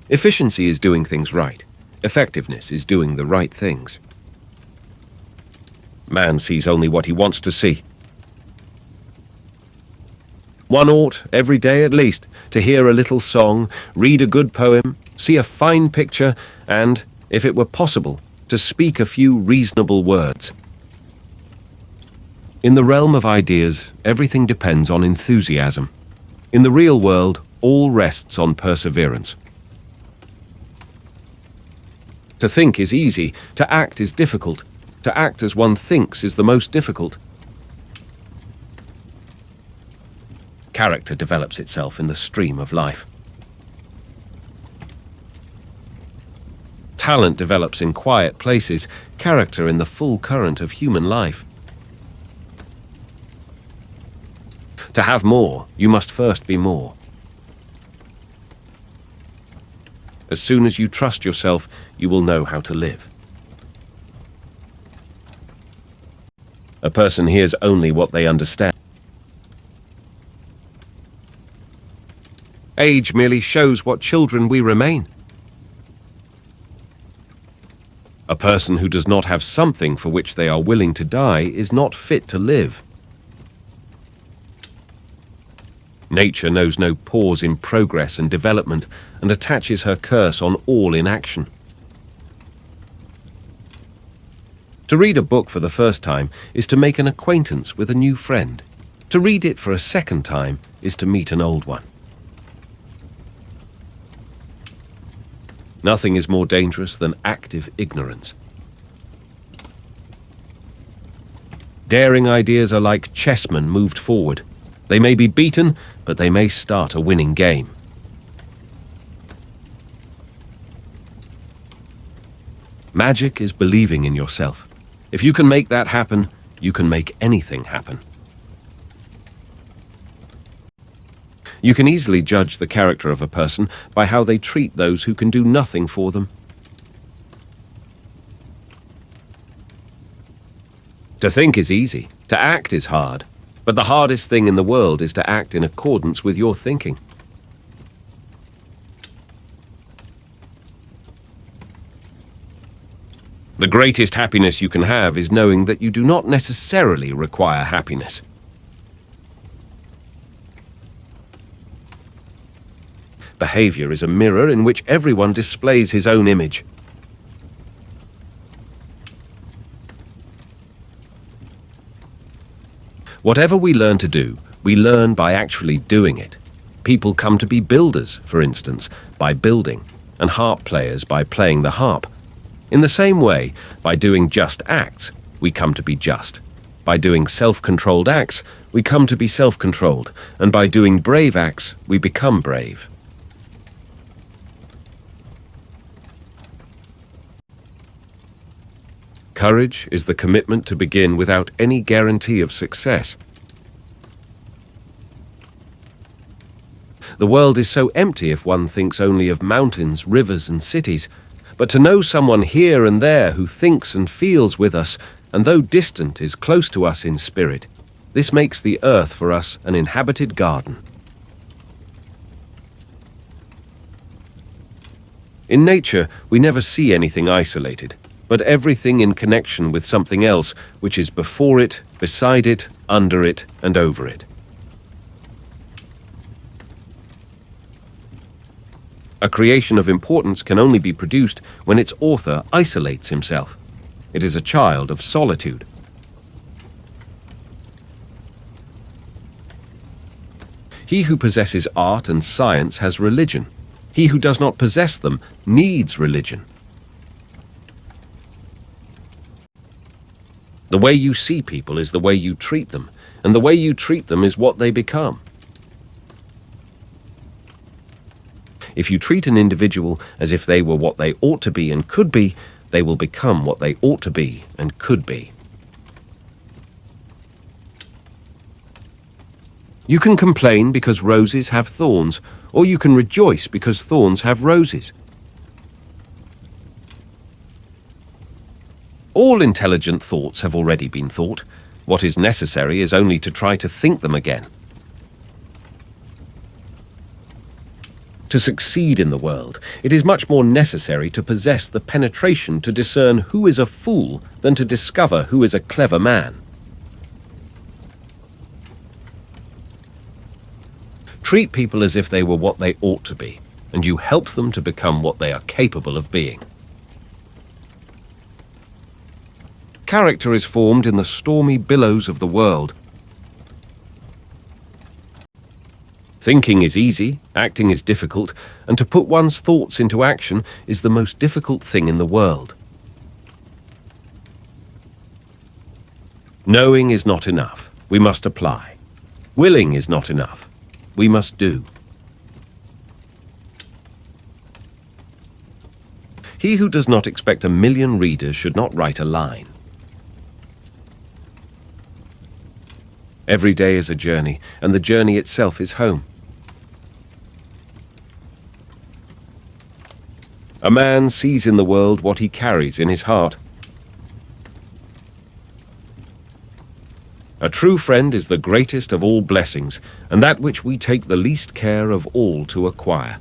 Efficiency is doing things right. Effectiveness is doing the right things. Man sees only what he wants to see. One ought, every day at least, to hear a little song, read a good poem, see a fine picture, and, if it were possible, to speak a few reasonable words. In the realm of ideas, everything depends on enthusiasm. In the real world, all rests on perseverance. To think is easy, to act is difficult. To act as one thinks is the most difficult. Character develops itself in the stream of life. Talent develops in quiet places, character in the full current of human life. To have more, you must first be more. As soon as you trust yourself, you will know how to live. A person hears only what they understand. Age merely shows what children we remain. A person who does not have something for which they are willing to die is not fit to live. Nature knows no pause in progress and development and attaches her curse on all inaction. To read a book for the first time is to make an acquaintance with a new friend. To read it for a second time is to meet an old one. Nothing is more dangerous than active ignorance. Daring ideas are like chessmen moved forward. They may be beaten, but they may start a winning game. Magic is believing in yourself. If you can make that happen, you can make anything happen. You can easily judge the character of a person by how they treat those who can do nothing for them. To think is easy, to act is hard, but the hardest thing in the world is to act in accordance with your thinking. The greatest happiness you can have is knowing that you do not necessarily require happiness. Behavior is a mirror in which everyone displays his own image. Whatever we learn to do, we learn by actually doing it. People come to be builders, for instance, by building, and harp players by playing the harp. In the same way, by doing just acts, we come to be just. By doing self-controlled acts, we come to be self-controlled, and by doing brave acts, we become brave. Courage is the commitment to begin without any guarantee of success. The world is so empty if one thinks only of mountains, rivers, and cities. But to know someone here and there who thinks and feels with us, and though distant, is close to us in spirit, this makes the earth for us an inhabited garden. In nature, we never see anything isolated, but everything in connection with something else, which is before it, beside it, under it, and over it. A creation of importance can only be produced when its author isolates himself. It is a child of solitude. He who possesses art and science has religion. He who does not possess them needs religion. The way you see people is the way you treat them, and the way you treat them is what they become. If you treat an individual as if they were what they ought to be and could be, they will become what they ought to be and could be. You can complain because roses have thorns, or you can rejoice because thorns have roses. All intelligent thoughts have already been thought. What is necessary is only to try to think them again. To succeed in the world, it is much more necessary to possess the penetration to discern who is a fool than to discover who is a clever man. Treat people as if they were what they ought to be, and you help them to become what they are capable of being. Character is formed in the stormy billows of the world. Thinking is easy, acting is difficult, and to put one's thoughts into action is the most difficult thing in the world. Knowing is not enough. We must apply. Willing is not enough. We must do. He who does not expect 1,000,000 readers should not write a line. Every day is a journey, and the journey itself is home. A man sees in the world what he carries in his heart. A true friend is the greatest of all blessings, and that which we take the least care of all to acquire.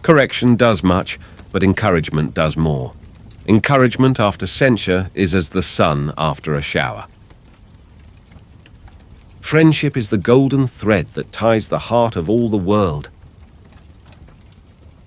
Correction does much, but encouragement does more. Encouragement after censure is as the sun after a shower. Friendship is the golden thread that ties the heart of all the world.